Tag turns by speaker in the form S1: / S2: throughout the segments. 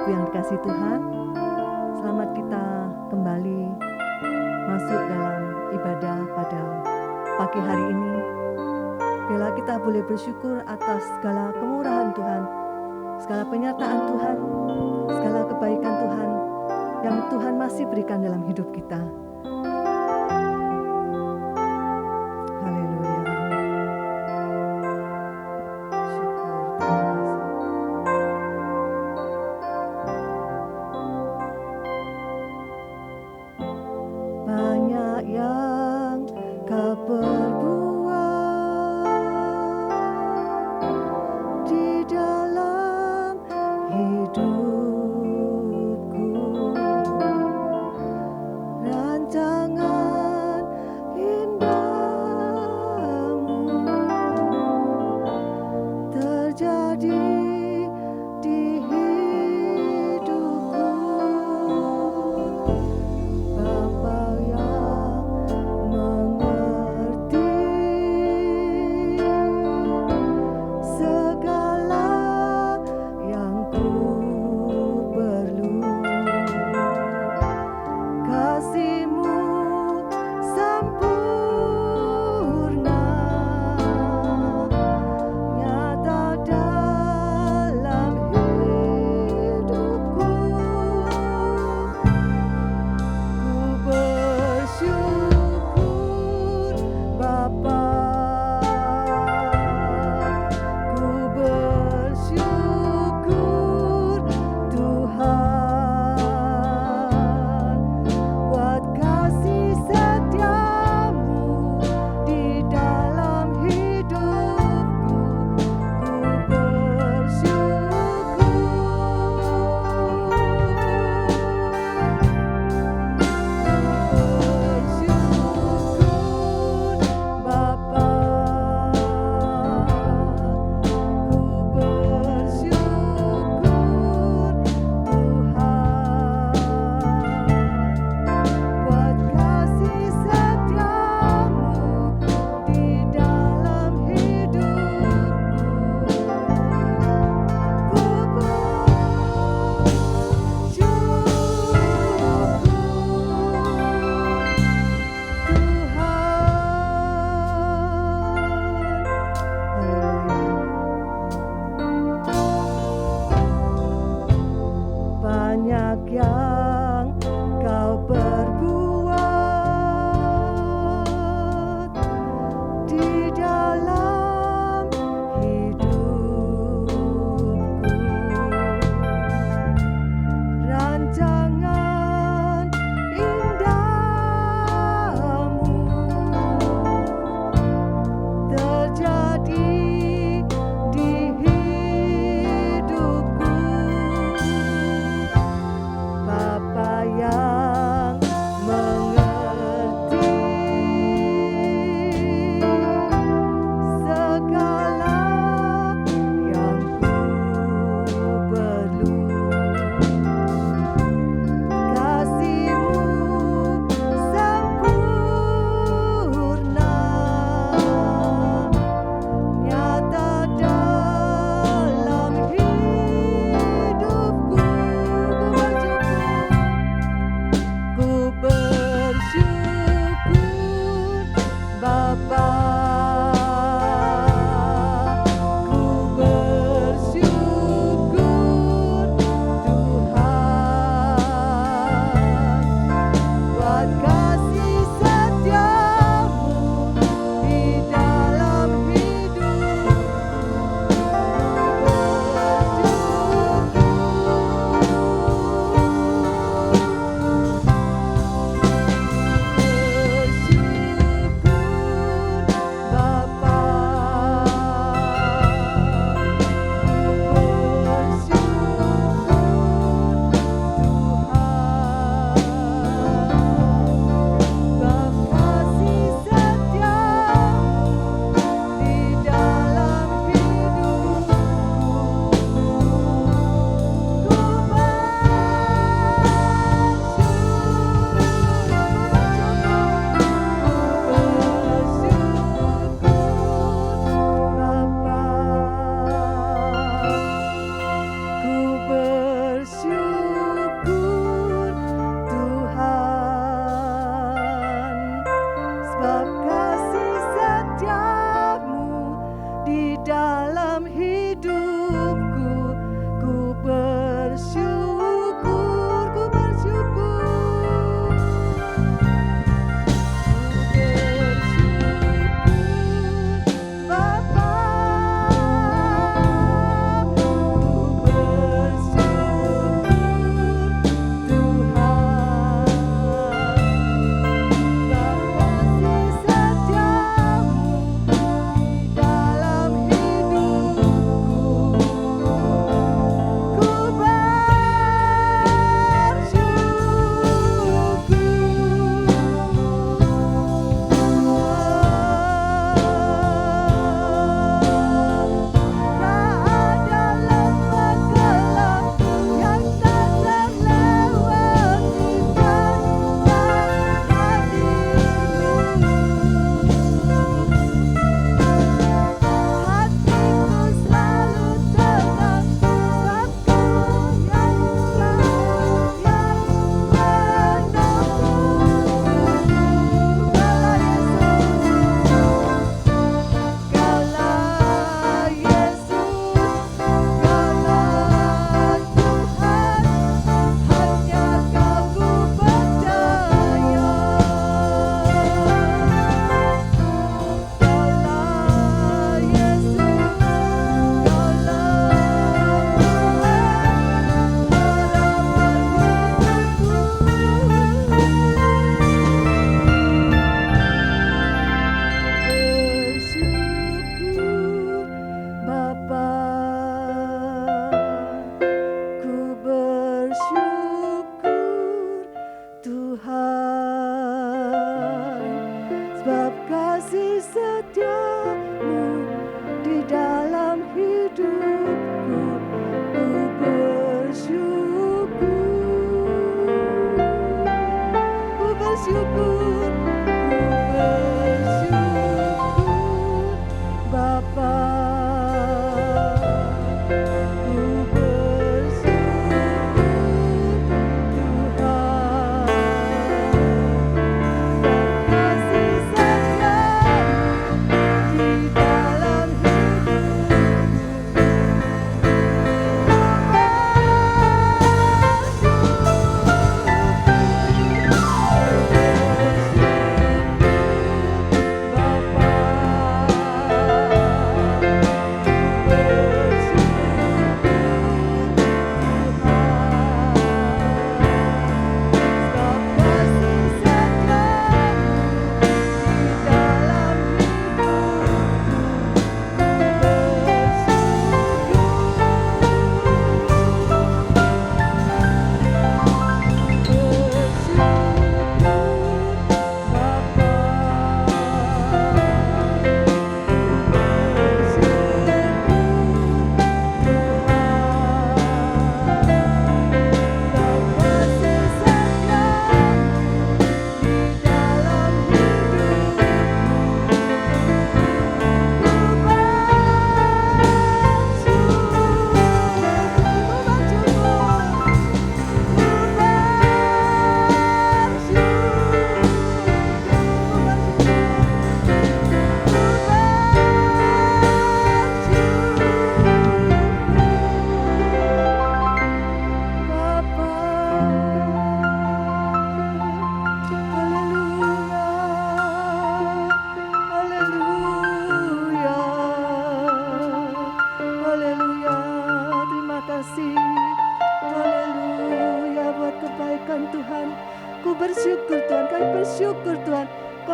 S1: Ibu yang dikasihi Tuhan, selamat kita kembali masuk dalam ibadah pada pagi hari ini. Bila kita boleh bersyukur atas segala kemurahan Tuhan, segala penyertaan Tuhan, segala kebaikan Tuhan yang Tuhan masih berikan dalam hidup kita. Haleluya. Syukur, terima kasih. Banyak yang Kau perbuat di dalam hidupku, dan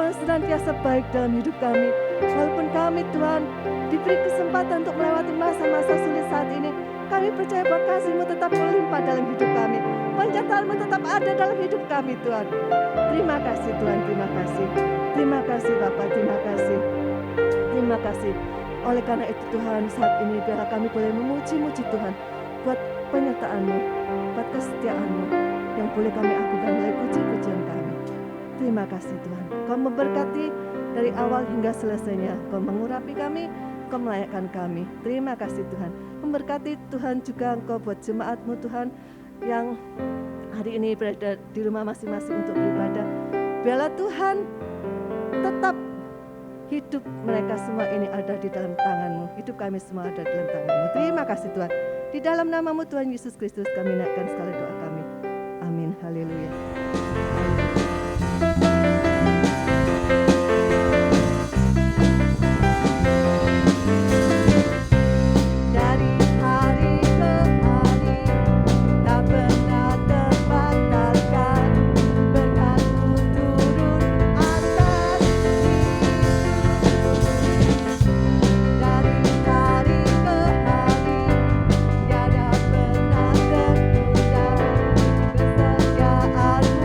S1: Tuhan senantiasa baik dalam hidup kami. Walaupun kami Tuhan diberi kesempatan untuk melewati masa-masa sulit saat ini, kami percaya bahwa kasih-Mu tetap melimpah dalam hidup kami. Penyertaan-Mu tetap ada dalam hidup kami Tuhan. Terima kasih Tuhan, terima kasih. Terima kasih Bapa, terima kasih. Terima kasih. Oleh karena itu Tuhan, saat ini biarlah kami boleh memuji-muji Tuhan buat penyertaan-Mu, buat kesetiaan-Mu yang boleh kami agukan oleh puji-pujian kami. Terima kasih Tuhan. Kau memberkati dari awal hingga selesainya. Kau mengurapi kami, Kau melayakkan kami. Terima kasih Tuhan. Memberkati Tuhan juga Engkau buat jemaat-Mu Tuhan yang hari ini berada di rumah masing-masing untuk beribadah. Biarlah Tuhan tetap hidup mereka semua ini ada di dalam tangan-Mu. Hidup kami semua ada di dalam tangan-Mu. Terima kasih Tuhan. Di dalam nama-Mu Tuhan Yesus Kristus kami naikkan segala doa kami. Amin. Haleluya. Kesetiaan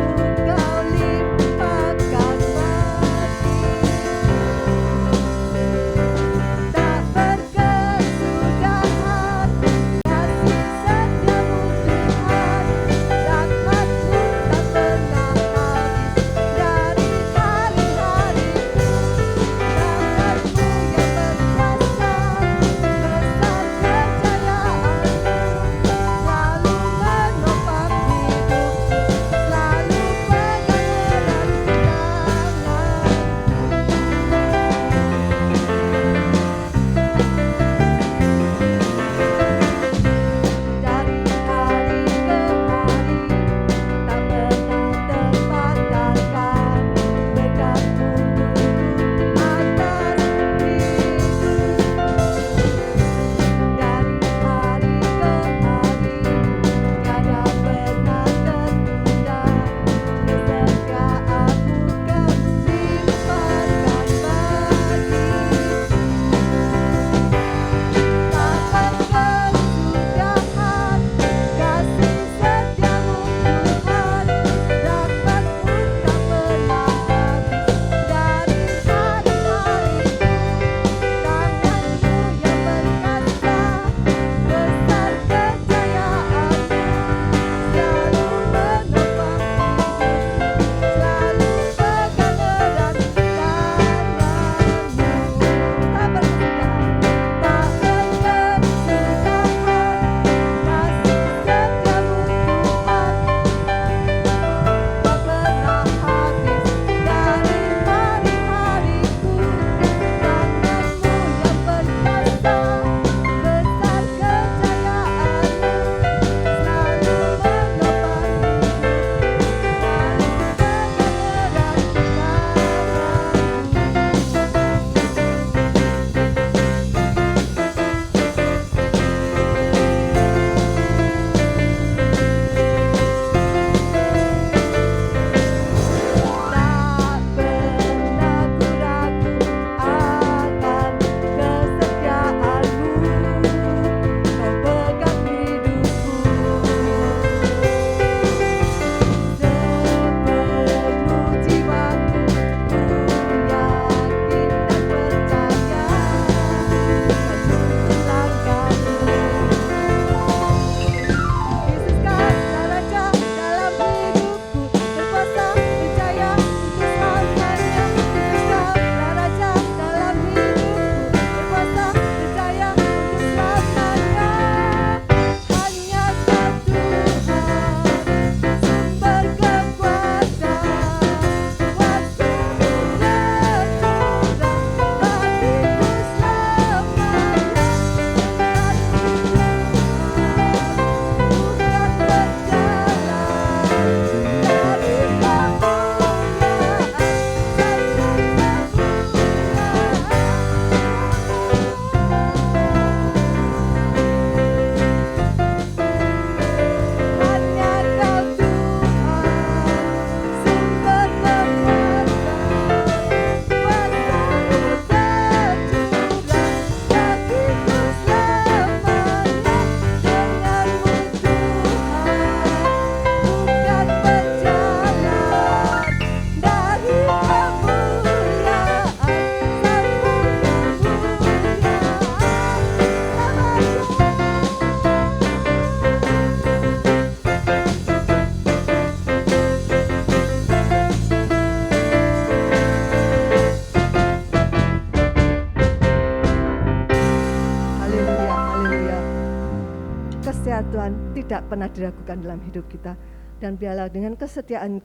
S1: tidak pernah diragukan dalam hidup kita. Dan biarlah dengan kesetiaan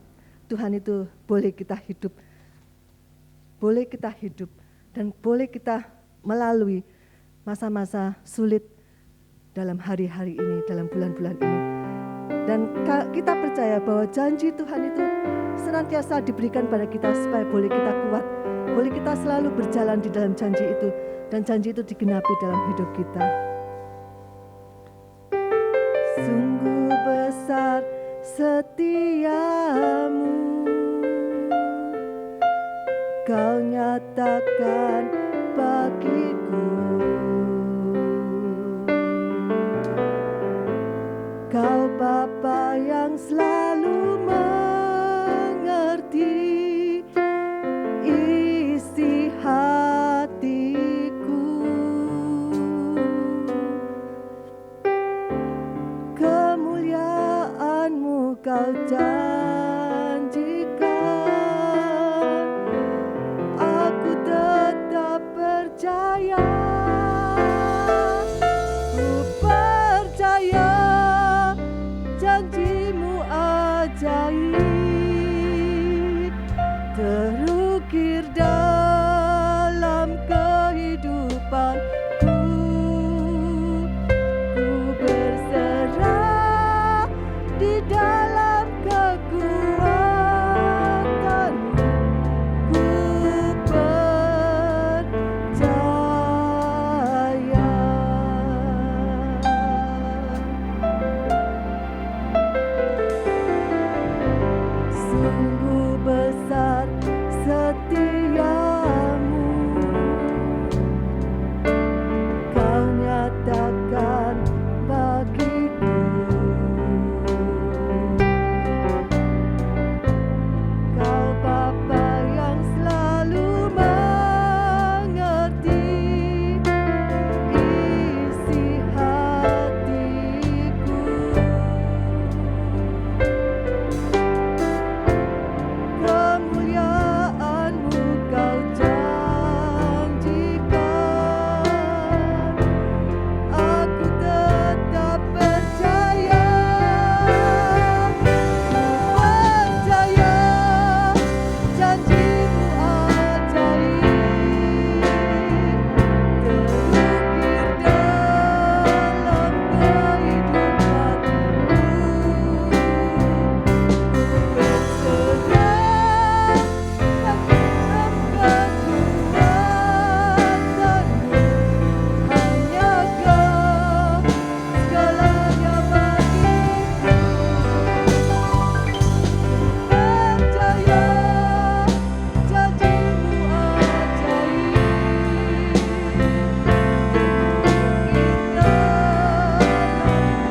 S1: Tuhan itu boleh kita hidup. Boleh kita hidup dan boleh kita melalui masa-masa sulit dalam hari-hari ini, dalam bulan-bulan ini. Dan kita percaya bahwa janji Tuhan itu senantiasa diberikan pada kita supaya boleh kita kuat, boleh kita selalu berjalan di dalam janji itu, dan janji itu digenapi dalam hidup kita. Sungguh besar setiamu, Kau nyatakan bagiku. Kau Bapa yang selalu mengerti isi hatiku. Kemuliaan-Mu Kau janjikan, aku tetap percaya. Ku percaya janji-Mu ajaib terukir dalam kehidupanku. Ku berserah di dalam kekuatan-Mu. Ku percaya. Sungguh besar setiamu, Kau nyatakan bagiku. Kau Bapa yang selalu mengerti isi hatiku. Kemuliaan-Mu Kau janjikan, aku tetap percaya. Ku percaya janji-Mu ajaib terukir dalam kehidupanku. Berserah dalam kekuatan-Mu, hanya Kau segalanya bagiku. Percaya janji-Mu ajaib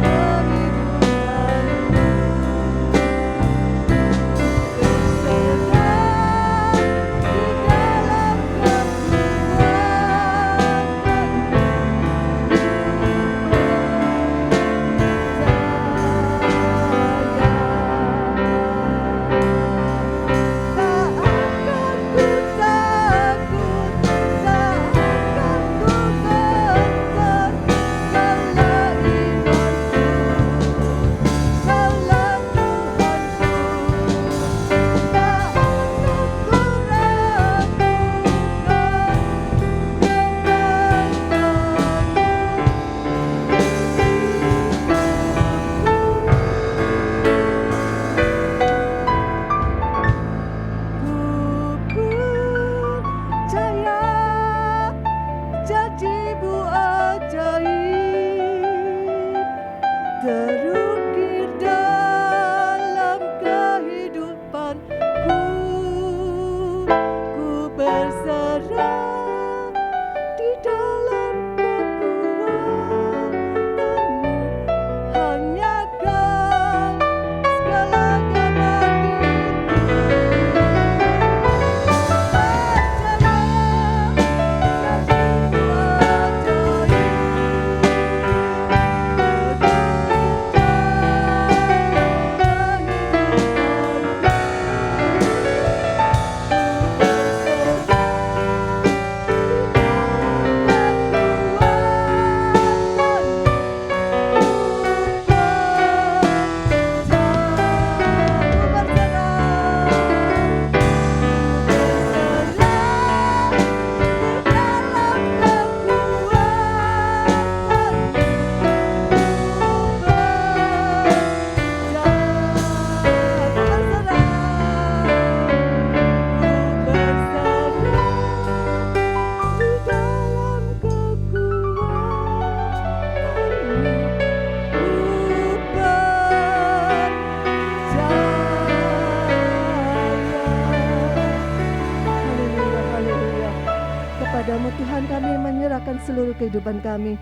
S1: terukir dalam janji-Mu ajaib terukir dalam kehidupanku. Ku berserah di dalam kekuatan-Mu, hanya Kau segalanya bagiku. Percaya Kepadamu Tuhan kami menyerahkan seluruh kehidupan kami.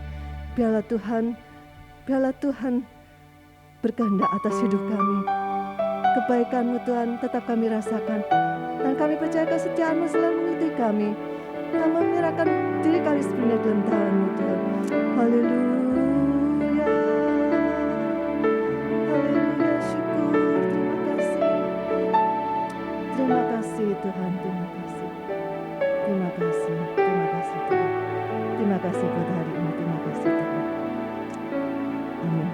S1: Biarlah Tuhan berkehendak atas hidup kami. Kebaikan-Mu Tuhan tetap kami rasakan. Dan kami percaya kesetiaan-Mu selalu mengikuti kami. Kami menyerahkan diri kami sepenuhnya dalam tangan-Mu Tuhan. Haleluya. Haleluya, syukur, terima kasih. Terima kasih Tuhan, terima kasih. Terima kasih Tuhan. Terima kasih buat hari ini, terima kasih Tuhan. Amin.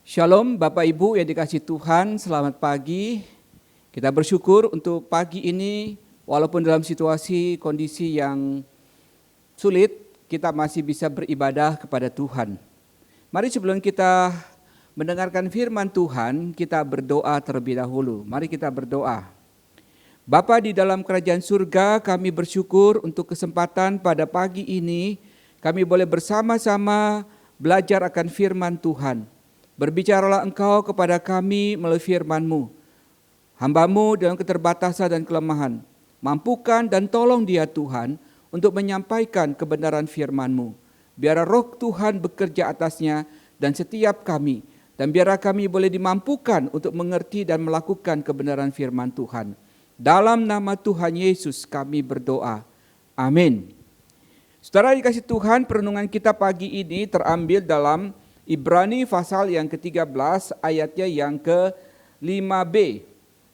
S2: Shalom Bapak Ibu yang dikasihi Tuhan, selamat pagi. Kita bersyukur untuk pagi ini, walaupun dalam situasi kondisi yang sulit, kita masih bisa beribadah kepada Tuhan. Mari sebelum kita mendengarkan firman Tuhan, kita berdoa terlebih dahulu. Mari kita berdoa. Bapa di dalam kerajaan surga, kami bersyukur untuk kesempatan pada pagi ini, kami boleh bersama-sama belajar akan firman Tuhan. Berbicaralah Engkau kepada kami melalui firman-Mu. Hamba-Mu dalam keterbatasan dan kelemahan, mampukan dan tolong dia Tuhan untuk menyampaikan kebenaran firman-Mu. Biar Roh Tuhan bekerja atasnya dan setiap kami, dan biar kami boleh dimampukan untuk mengerti dan melakukan kebenaran firman Tuhan. Dalam nama Tuhan Yesus kami berdoa. Amin. Saudara dikasihi Tuhan, perenungan kita pagi ini terambil dalam Ibrani pasal yang ke-13 ayatnya yang ke-5b.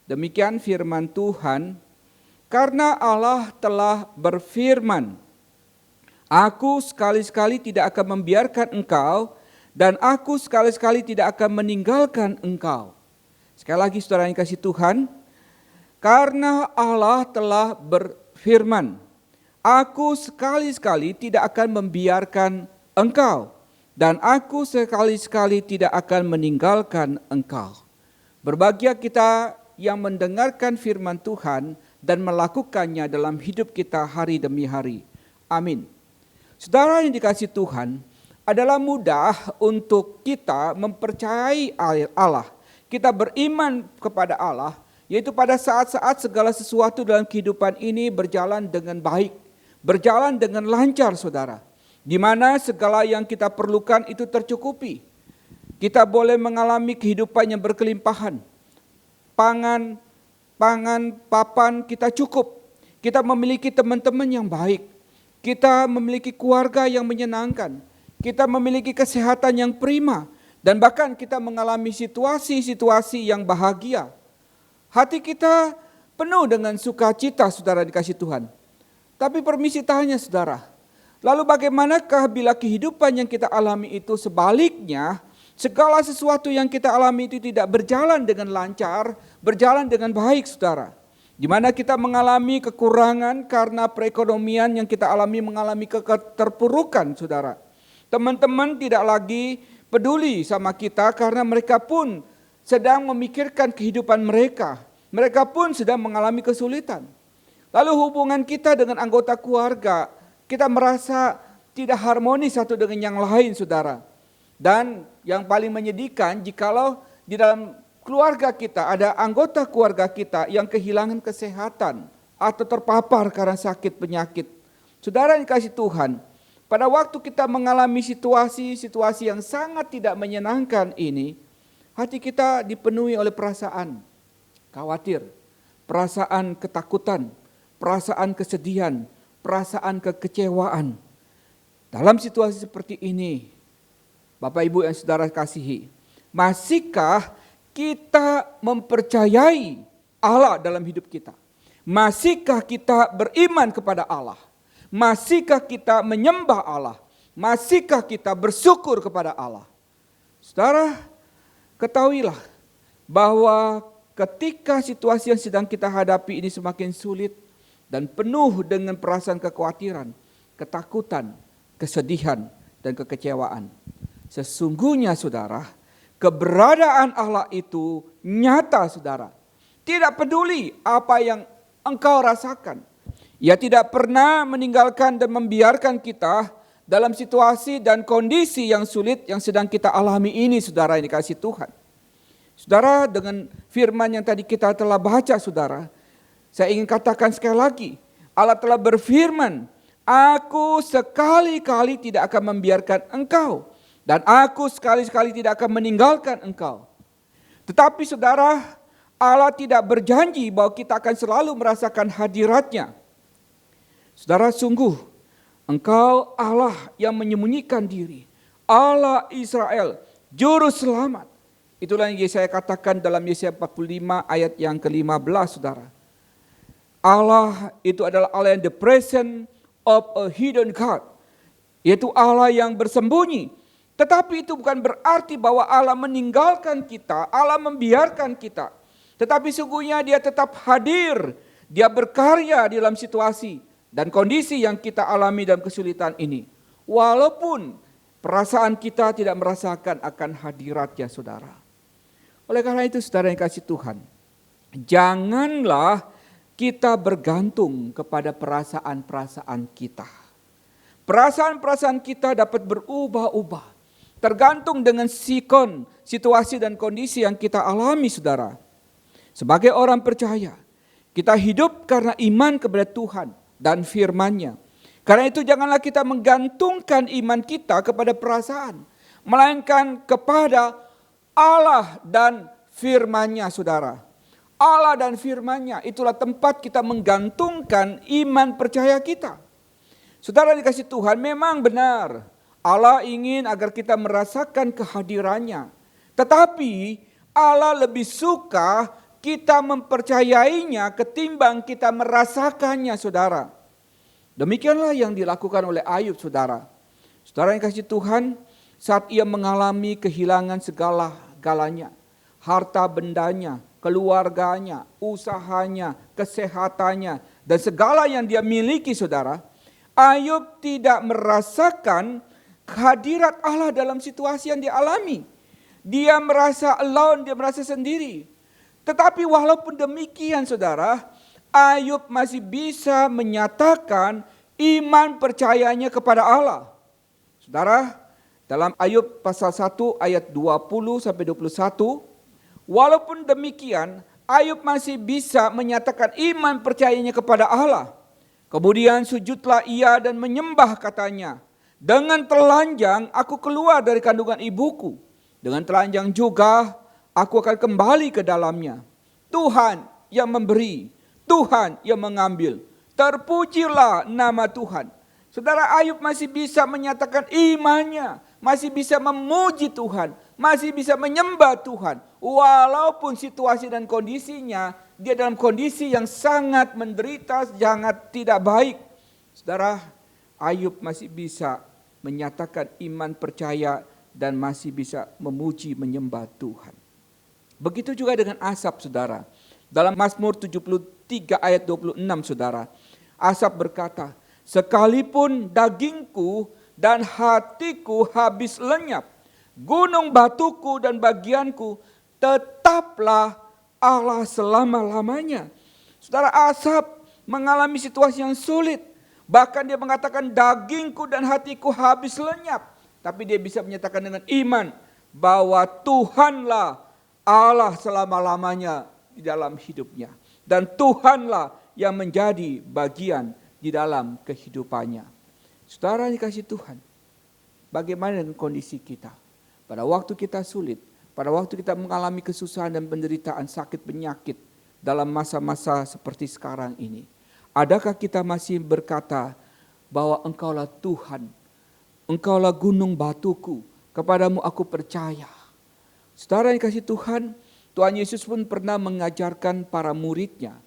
S2: Demikian firman Tuhan, karena Allah telah berfirman, Aku sekali-sekali tidak akan membiarkan engkau, dan aku sekali-sekali tidak akan meninggalkan engkau. Sekali lagi saudara yang kasih Tuhan, karena Allah telah berfirman, Aku sekali-sekali tidak akan membiarkan engkau, dan aku sekali-sekali tidak akan meninggalkan engkau. Berbahagia kita yang mendengarkan firman Tuhan dan melakukannya dalam hidup kita hari demi hari. Amin. Saudara yang dikasihi Tuhan, adalah mudah untuk kita mempercayai Allah. Kita beriman kepada Allah, yaitu pada saat-saat segala sesuatu dalam kehidupan ini berjalan dengan baik, berjalan dengan lancar saudara. Di mana segala yang kita perlukan itu tercukupi. Kita boleh mengalami kehidupan yang berkelimpahan. Pangan, papan kita cukup. Kita memiliki teman-teman yang baik. Kita memiliki keluarga yang menyenangkan. Kita memiliki kesehatan yang prima. Dan bahkan kita mengalami situasi-situasi yang bahagia. Hati kita penuh dengan sukacita saudara dikasihi Tuhan. Tapi permisi tanya saudara. Lalu bagaimanakah bila kehidupan yang kita alami itu sebaliknya, segala sesuatu yang kita alami itu tidak berjalan dengan lancar, berjalan dengan baik saudara. Di mana kita mengalami kekurangan karena perekonomian yang kita alami mengalami keterpurukan saudara. Teman-teman tidak lagi peduli sama kita karena mereka pun sedang memikirkan kehidupan mereka. Mereka pun sedang mengalami kesulitan. Lalu hubungan kita dengan anggota keluarga, kita merasa tidak harmonis satu dengan yang lain saudara. Dan yang paling menyedihkan jikalau di dalam keluarga kita ada anggota keluarga kita yang kehilangan kesehatan atau terpapar karena sakit penyakit. Saudara yang dikasihi Tuhan, pada waktu kita mengalami situasi-situasi yang sangat tidak menyenangkan ini, hati kita dipenuhi oleh perasaan khawatir, perasaan ketakutan, perasaan kesedihan, perasaan kekecewaan. Dalam situasi seperti ini, Bapak Ibu yang saudara kasihi, masihkah kita mempercayai Allah dalam hidup kita? Masihkah kita beriman kepada Allah? Masihkah kita menyembah Allah? Masihkah kita bersyukur kepada Allah? Saudara, ketahuilah bahwa ketika situasi yang sedang kita hadapi ini semakin sulit, dan penuh dengan perasaan kekhawatiran, ketakutan, kesedihan, dan kekecewaan. Sesungguhnya saudara, keberadaan Allah itu nyata saudara. Tidak peduli apa yang engkau rasakan. Ia tidak pernah meninggalkan dan membiarkan kita dalam situasi dan kondisi yang sulit yang sedang kita alami ini, saudara yang dikasihi Tuhan. Saudara, dengan firman yang tadi kita telah baca, saudara, saya ingin katakan sekali lagi, Allah telah berfirman, aku sekali-kali tidak akan membiarkan engkau, dan aku sekali-kali tidak akan meninggalkan engkau. Tetapi saudara, Allah tidak berjanji bahwa kita akan selalu merasakan hadirat-Nya. Saudara, sungguh engkau Allah yang menyembunyikan diri, Allah Israel, juru selamat. Itulah yang Yesaya katakan dalam Yesaya 45 ayat yang ke-15, saudara. Allah itu adalah Allah yang the presence of a hidden God, yaitu Allah yang bersembunyi. Tetapi itu bukan berarti bahwa Allah meninggalkan kita, Allah membiarkan kita. Tetapi sungguhnya Dia tetap hadir, Dia berkarya di dalam situasi dan kondisi yang kita alami dalam kesulitan ini. Walaupun perasaan kita tidak merasakan akan hadirat-Nya, saudara. Oleh karena itu, saudara yang kasih Tuhan, janganlah kita bergantung kepada perasaan-perasaan kita. Perasaan-perasaan kita dapat berubah-ubah, tergantung dengan situasi dan kondisi yang kita alami, saudara. Sebagai orang percaya, kita hidup karena iman kepada Tuhan dan firman-Nya. Karena itu janganlah kita menggantungkan iman kita kepada perasaan, melainkan kepada Allah dan firman-Nya, saudara. Allah dan firman-Nya, itulah tempat kita menggantungkan iman percaya kita. Saudara dikasih Tuhan, memang benar Allah ingin agar kita merasakan kehadiran-Nya. Tetapi Allah lebih suka kita mempercayainya ketimbang kita merasakannya, saudara. Demikianlah yang dilakukan oleh Ayub, saudara. Saudara yang kasih Tuhan, saat ia mengalami kehilangan segala-galanya, harta bendanya, keluarganya, usahanya, kesehatannya, dan segala yang dia miliki, saudara, Ayub tidak merasakan kehadirat Allah dalam situasi yang dialami. Dia merasa alone, dia merasa sendiri. Tetapi walaupun demikian, saudara, Ayub masih bisa menyatakan iman percayanya kepada Allah. Saudara, dalam Ayub pasal 1 ayat 20 sampai 21, walaupun demikian, Ayub masih bisa menyatakan iman percayanya kepada Allah. Kemudian sujudlah ia dan menyembah, katanya. Dengan telanjang aku keluar dari kandungan ibuku. Dengan telanjang juga aku akan kembali ke dalamnya. Tuhan yang memberi, Tuhan yang mengambil. Terpujilah nama Tuhan. Saudara, Ayub masih bisa menyatakan imannya, masih bisa memuji Tuhan, masih bisa menyembah Tuhan. Walaupun situasi dan kondisinya, dia dalam kondisi yang sangat menderita, sangat tidak baik. Saudara, Ayub masih bisa menyatakan iman percaya dan masih bisa memuji menyembah Tuhan. Begitu juga dengan Asap, saudara. Dalam Mazmur 73 ayat 26, saudara. Asap berkata, sekalipun dagingku dan hatiku habis lenyap, gunung batuku dan bagianku, tetaplah Allah selama-lamanya. Saudara, Asap mengalami situasi yang sulit. Bahkan dia mengatakan dagingku dan hatiku habis lenyap. Tapi dia bisa menyatakan dengan iman bahwa Tuhanlah Allah selama-lamanya di dalam hidupnya. Dan Tuhanlah yang menjadi bagian di dalam kehidupannya. Saudara dikasih Tuhan, bagaimana dengan kondisi kita? Pada waktu kita sulit, pada waktu kita mengalami kesusahan dan penderitaan, sakit penyakit dalam masa-masa seperti sekarang ini. Adakah kita masih berkata bahwa Engkaulah Tuhan, Engkaulah gunung batuku, kepadamu aku percaya. Saudara yang kasih Tuhan, Tuhan Yesus pun pernah mengajarkan para muridnya,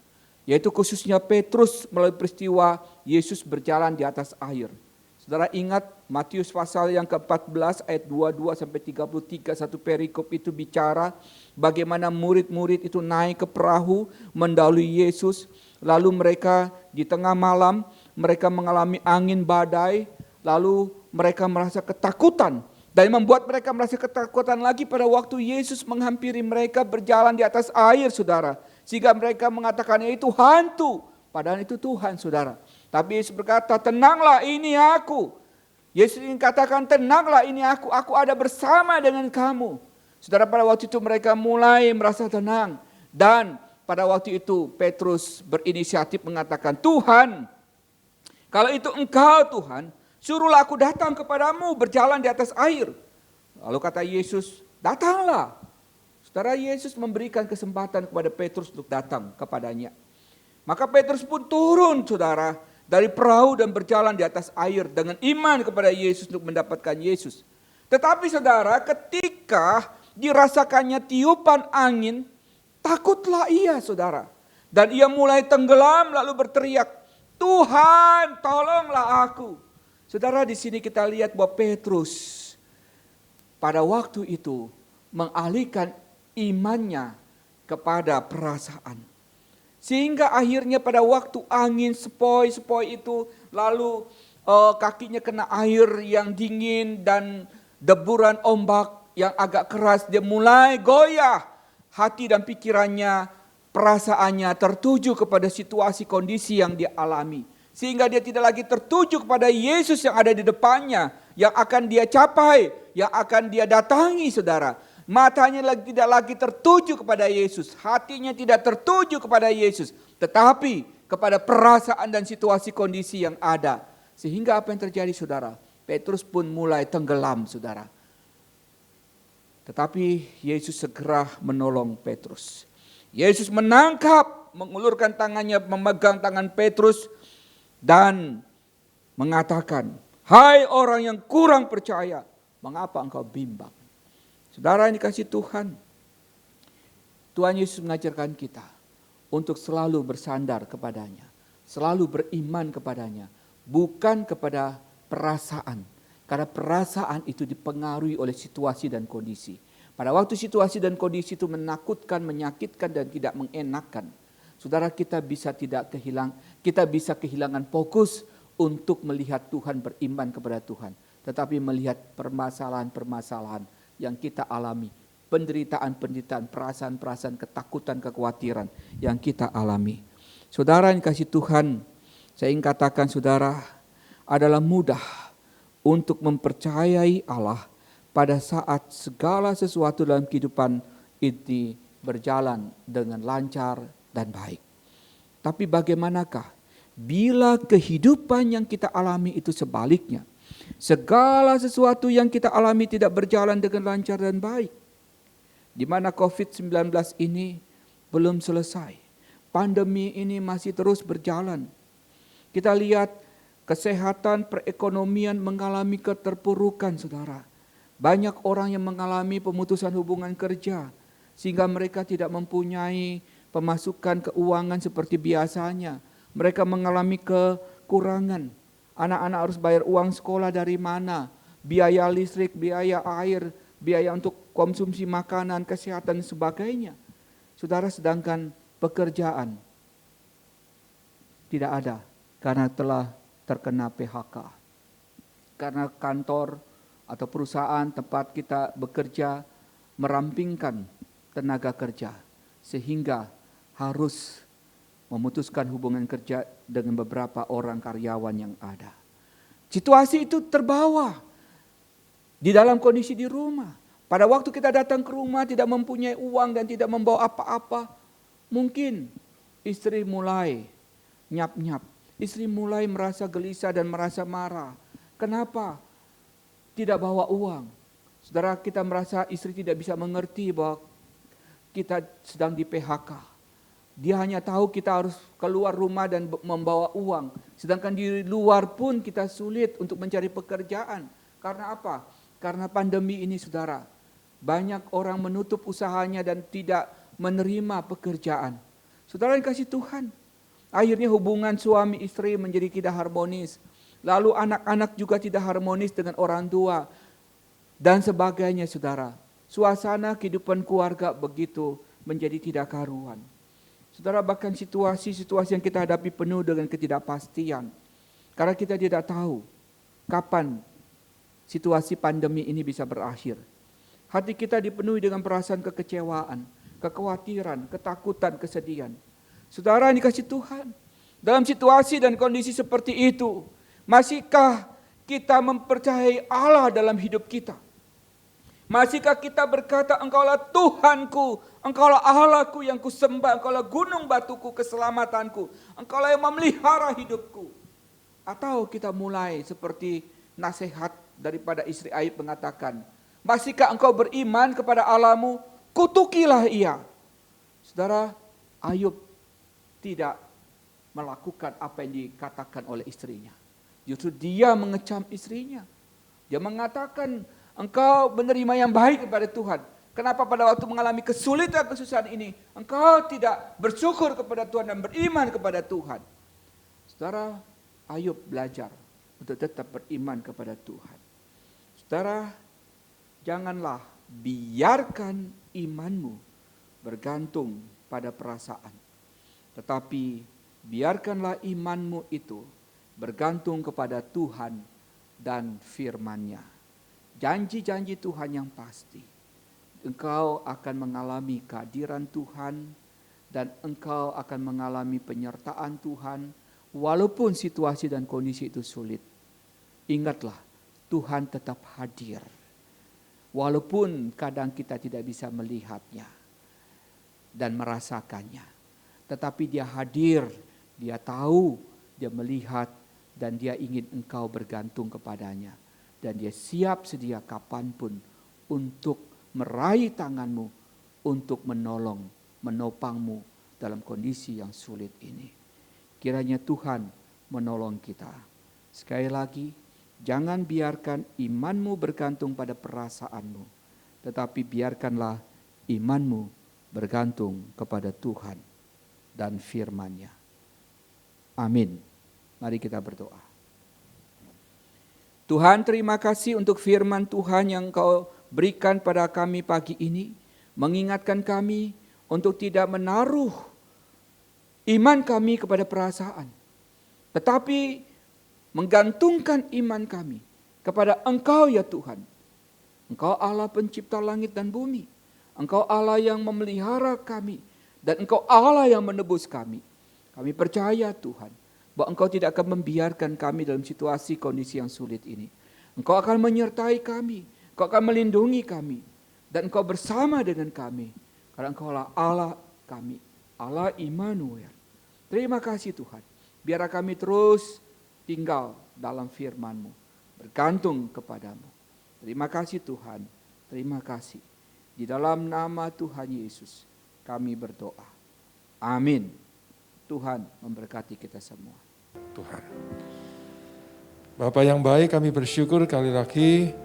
S2: yaitu khususnya Petrus melalui peristiwa Yesus berjalan di atas air. Saudara ingat Matius pasal yang ke-14 ayat 22 sampai 33, satu perikop itu bicara bagaimana murid-murid itu naik ke perahu mendahului Yesus. Lalu mereka di tengah malam mereka mengalami angin badai, lalu mereka merasa ketakutan. Dan membuat mereka merasa ketakutan lagi pada waktu Yesus menghampiri mereka berjalan di atas air, saudara. Sehingga mereka mengatakannya itu hantu. Padahal itu Tuhan, saudara. Tapi Yesus berkata, tenanglah, ini aku. Yesus ingin katakan, tenanglah, ini aku ada bersama dengan kamu. Saudara, pada waktu itu mereka mulai merasa tenang. Dan pada waktu itu Petrus berinisiatif mengatakan, Tuhan, kalau itu Engkau Tuhan, suruhlah aku datang kepadamu berjalan di atas air. Lalu kata Yesus, datanglah. Saudara, Yesus memberikan kesempatan kepada Petrus untuk datang kepadanya. Maka Petrus pun turun, saudara, dari perahu dan berjalan di atas air dengan iman kepada Yesus untuk mendapatkan Yesus. Tetapi saudara, ketika dirasakannya tiupan angin, takutlah ia, saudara. Dan ia mulai tenggelam lalu berteriak, Tuhan, tolonglah aku. Saudara, di sini kita lihat bahwa Petrus pada waktu itu mengalihkan imannya kepada perasaan. Sehingga akhirnya pada waktu angin sepoi-sepoi itu, lalu kakinya kena air yang dingin dan deburan ombak yang agak keras, dia mulai goyah. Hati dan pikirannya, perasaannya tertuju kepada situasi kondisi yang dia alami. Sehingga dia tidak lagi tertuju kepada Yesus yang ada di depannya, yang akan dia capai, yang akan dia datangi, saudara. Matanya tidak lagi tertuju kepada Yesus, hatinya tidak tertuju kepada Yesus, tetapi kepada perasaan dan situasi kondisi yang ada. Sehingga apa yang terjadi, saudara? Petrus pun mulai tenggelam, saudara. Tetapi Yesus segera menolong Petrus. Yesus menangkap, mengulurkan tangannya, memegang tangan Petrus dan mengatakan, hai orang yang kurang percaya, mengapa engkau bimbang? Saudara yang dikasih Tuhan, Tuhan Yesus mengajarkan kita untuk selalu bersandar kepadanya, selalu beriman kepadanya, bukan kepada perasaan. Karena perasaan itu dipengaruhi oleh situasi dan kondisi. Pada waktu situasi dan kondisi itu menakutkan, menyakitkan dan tidak mengenakan, saudara, kita bisa kehilangan fokus untuk melihat Tuhan, beriman kepada Tuhan, tetapi melihat permasalahan-permasalahan yang kita alami, penderitaan-penderitaan, perasaan-perasaan, ketakutan, kekhawatiran yang kita alami. Saudara yang kasih Tuhan, saya ingin katakan, saudara, adalah mudah untuk mempercayai Allah pada saat segala sesuatu dalam kehidupan ini berjalan dengan lancar dan baik. Tapi bagaimanakah bila kehidupan yang kita alami itu sebaliknya? Segala sesuatu yang kita alami tidak berjalan dengan lancar dan baik. Di mana COVID-19 ini belum selesai. Pandemi ini masih terus berjalan. Kita lihat kesehatan, perekonomian mengalami keterpurukan, saudara. Banyak orang yang mengalami pemutusan hubungan kerja, sehingga mereka tidak mempunyai pemasukan keuangan seperti biasanya. Mereka mengalami kekurangan. Anak-anak harus bayar uang sekolah dari mana, biaya listrik, biaya air, biaya untuk konsumsi makanan, kesehatan dan sebagainya. Saudara, sedangkan pekerjaan tidak ada karena telah terkena PHK. Karena kantor atau perusahaan tempat kita bekerja merampingkan tenaga kerja, sehingga harus memutuskan hubungan kerja dengan beberapa orang karyawan yang ada. Situasi itu terbawa di dalam kondisi di rumah. Pada waktu kita datang ke rumah tidak mempunyai uang dan tidak membawa apa-apa, mungkin istri mulai nyap-nyap. Istri mulai merasa gelisah dan merasa marah. Kenapa tidak bawa uang? Saudara, kita merasa istri tidak bisa mengerti bahwa kita sedang di PHK. Dia hanya tahu kita harus keluar rumah dan membawa uang. Sedangkan di luar pun kita sulit untuk mencari pekerjaan. Karena apa? Karena pandemi ini, saudara. Banyak orang menutup usahanya dan tidak menerima pekerjaan. Saudara yang kasih Tuhan, akhirnya hubungan suami istri menjadi tidak harmonis. Lalu anak-anak juga tidak harmonis dengan orang tua. Dan sebagainya, saudara. Suasana kehidupan keluarga begitu menjadi tidak karuan. Saudara, bahkan situasi-situasi yang kita hadapi penuh dengan ketidakpastian. Karena kita tidak tahu kapan situasi pandemi ini bisa berakhir. Hati kita dipenuhi dengan perasaan kekecewaan, kekhawatiran, ketakutan, kesedihan. Saudara yang dikasih Tuhan, dalam situasi dan kondisi seperti itu, masihkah kita mempercayai Allah dalam hidup kita? Masihkah kita berkata, Engkaulah Tuhanku, Engkaulah Allahku yang kusembah, Engkaulah gunung batuku, keselamatanku, Engkaulah yang memelihara hidupku? Atau kita mulai seperti nasihat daripada istri Ayub mengatakan, masihkah engkau beriman kepada Allahmu? Kutukilah ia. Saudara, Ayub tidak melakukan apa yang dikatakan oleh istrinya. Justru dia mengecam istrinya. Dia mengatakan, engkau menerima yang baik kepada Tuhan. Kenapa pada waktu mengalami kesulitan, kesusahan ini, engkau tidak bersyukur kepada Tuhan dan beriman kepada Tuhan? Saudara, Ayub belajar untuk tetap beriman kepada Tuhan. Saudara, janganlah biarkan imanmu bergantung pada perasaan. Tetapi biarkanlah imanmu itu bergantung kepada Tuhan dan firman-Nya. Janji-janji Tuhan yang pasti. Engkau akan mengalami kehadiran Tuhan dan engkau akan mengalami penyertaan Tuhan walaupun situasi dan kondisi itu sulit. Ingatlah, Tuhan tetap hadir. Walaupun kadang kita tidak bisa melihatnya dan merasakannya. Tetapi dia hadir, dia tahu, dia melihat, dan dia ingin engkau bergantung kepadanya. Dan dia siap sedia kapanpun untuk meraih tanganmu, untuk menolong, menopangmu dalam kondisi yang sulit ini. Kiranya Tuhan menolong kita. Sekali lagi, jangan biarkan imanmu bergantung pada perasaanmu, tetapi biarkanlah imanmu bergantung kepada Tuhan dan firman-Nya. Amin. Mari kita berdoa. Tuhan, terima kasih untuk firman Tuhan yang Kau berikan pada kami pagi ini, mengingatkan kami untuk tidak menaruh iman kami kepada perasaan, tetapi menggantungkan iman kami kepada Engkau ya Tuhan. Engkau Allah pencipta langit dan bumi. Engkau Allah yang memelihara kami. Dan Engkau Allah yang menebus kami. Kami percaya Tuhan, bahwa Engkau tidak akan membiarkan kami dalam situasi kondisi yang sulit ini. Engkau akan menyertai kami. Engkau akan melindungi kami. Dan Engkau bersama dengan kami. Karena Engkau Allah kami. Allah Immanuel. Terima kasih Tuhan. Biar kami terus tinggal dalam firman-Mu. Bergantung kepadamu. Terima kasih Tuhan. Terima kasih. Di dalam nama Tuhan Yesus kami berdoa. Amin. Tuhan memberkati kita semua.
S3: Tuhan. Bapa yang baik, kami bersyukur kali lagi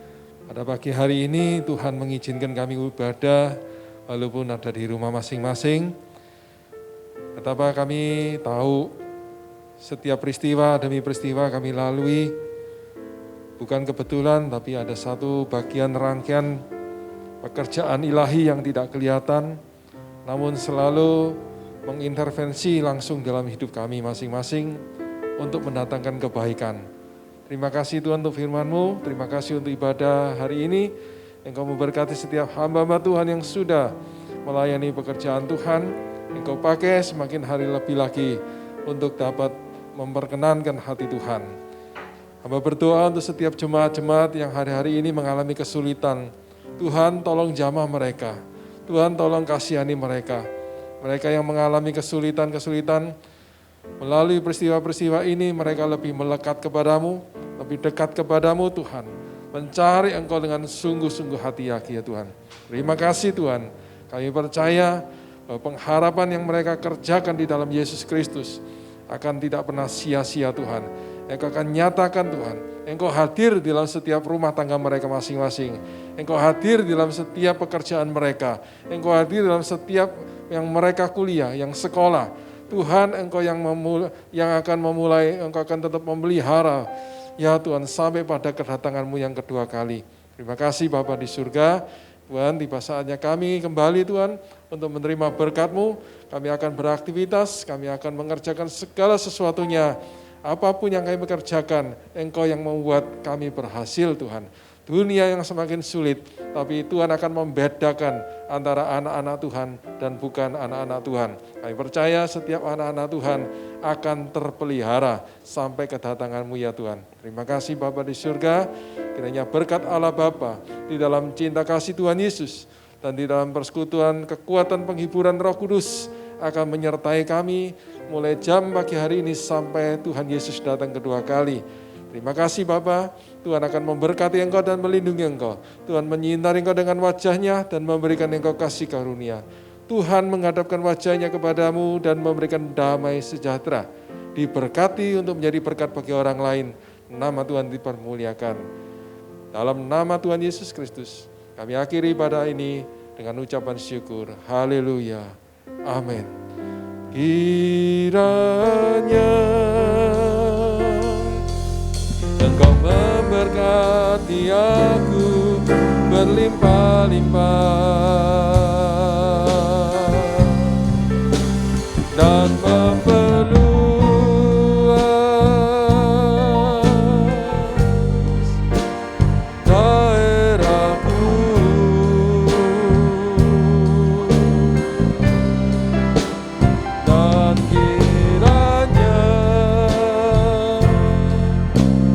S3: pada pagi hari ini Tuhan mengizinkan kami ibadah walaupun ada di rumah masing-masing. Betapa kami tahu setiap peristiwa demi peristiwa kami lalui bukan kebetulan, tapi ada satu bagian rangkaian pekerjaan ilahi yang tidak kelihatan, namun selalu mengintervensi langsung dalam hidup kami masing-masing untuk mendatangkan kebaikan. Terima kasih Tuhan untuk firman-Mu, terima kasih untuk ibadah hari ini. Engkau memberkati setiap hamba-hamba Tuhan yang sudah melayani pekerjaan Tuhan. Engkau pakai semakin hari lebih lagi untuk dapat memperkenankan hati Tuhan. Hamba berdoa untuk setiap jemaat-jemaat yang hari-hari ini mengalami kesulitan. Tuhan tolong jamah mereka. Tuhan tolong kasihani mereka. Mereka yang mengalami kesulitan-kesulitan, melalui peristiwa-peristiwa ini mereka lebih melekat kepadamu, lebih dekat kepadamu Tuhan. Mencari Engkau dengan sungguh-sungguh hati ya Tuhan. Terima kasih Tuhan. Kami percaya bahwa pengharapan yang mereka kerjakan di dalam Yesus Kristus akan tidak pernah sia-sia Tuhan. Engkau akan nyatakan Tuhan, Engkau hadir di dalam setiap rumah tangga mereka masing-masing. Engkau hadir di dalam setiap pekerjaan mereka. Engkau hadir dalam setiap yang mereka kuliah, yang sekolah. Tuhan, Engkau yang akan memulai, Engkau akan tetap memelihara. Ya Tuhan, sampai pada kedatangan-Mu yang kedua kali. Terima kasih Bapa di surga. Tuhan, tiba saatnya kami kembali Tuhan untuk menerima berkat-Mu. Kami akan beraktivitas, kami akan mengerjakan segala sesuatunya. Apapun yang kami kerjakan, Engkau yang membuat kami berhasil Tuhan. dunia yang semakin sulit, tapi Tuhan akan membedakan antara anak-anak Tuhan dan bukan anak-anak Tuhan. Kami percaya setiap anak-anak Tuhan akan terpelihara sampai kedatangan-Mu ya Tuhan. Terima kasih Bapa di surga, kiranya berkat Allah Bapa di dalam cinta kasih Tuhan Yesus dan di dalam persekutuan kekuatan penghiburan Roh Kudus akan menyertai kami mulai jam pagi hari ini sampai Tuhan Yesus datang kedua kali. Terima kasih Bapa, Tuhan akan memberkati Engkau dan melindungi Engkau. Tuhan menyinari Engkau dengan wajah-Nya dan memberikan Engkau kasih karunia. Tuhan menghadapkan wajah-Nya kepadamu dan memberikan damai sejahtera. Diberkati untuk menjadi berkat bagi orang lain. Nama Tuhan dipermuliakan. Dalam nama Tuhan Yesus Kristus, kami akhiri ibadah ini dengan ucapan syukur. Haleluya. Amin. Kiranya Engkau memberkati aku berlimpah-limpah dan memperluas daerahku dan kiranya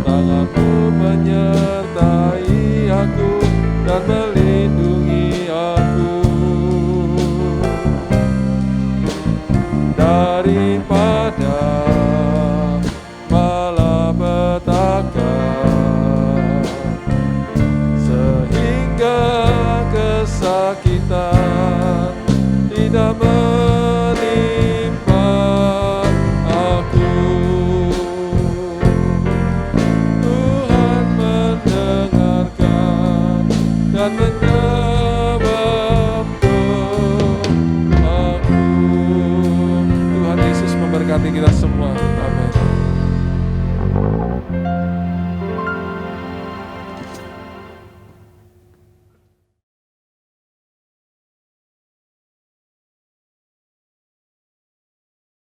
S3: tangan-Mu menyertai aku dan melindungi aku daripada malapetaka, sehingga kesakitan tidak menimpa aku. Tuhan mendengarkan dan menjawab doaku. Tuhan Yesus memberkati kita semua. Amin.